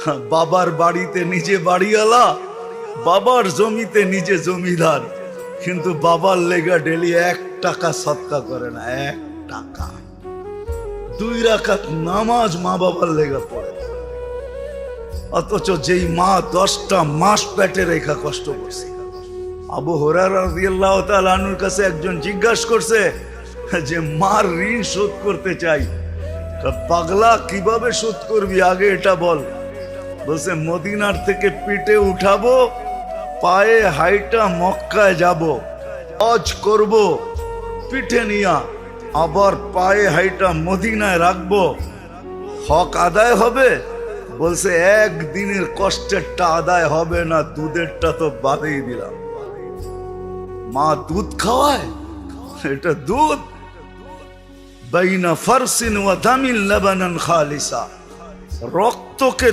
বাবার বাড়িতে নিজে বাড়িওয়ালা, বাবার জমিতে নিজে জমিদার, কিন্তু বাবার লেগা ডেলি 1 টাকা সদকা করে না। 1 টাকা। 2 রাকাত নামাজ মা বাবার লেগা পড়ে না। অথচ যেই মা 10টা মাস পেটে রেখা কষ্ট করছে। আবু হুরায়রা রাদিয়াল্লাহু তাআলা আনহুর কাছে একজন জিজ্ঞাসা করছে যে মার ঋণ শোধ করতে চাই। পাগলা, কিভাবে শোধ করবি আগে এটা বল। বলছে মদিনার থেকে পিঠে উঠাবো, পায়ে হাইটা মক্কায় যাব, হজ করব পিঠে নিয়া, আবার পায়ে হাইটা মদিনায় রাখবো, হক আদায় হবে। বলছে একদিনের কষ্টেরটা আদায় হবে না, দুধেরটা তো বাদেই দিলাম। মা দুধ খাওয়ায়, এটা দুধ। বাইনা ফারসিন ওয়া দামিন লাবানান খালিসা, রক্তকে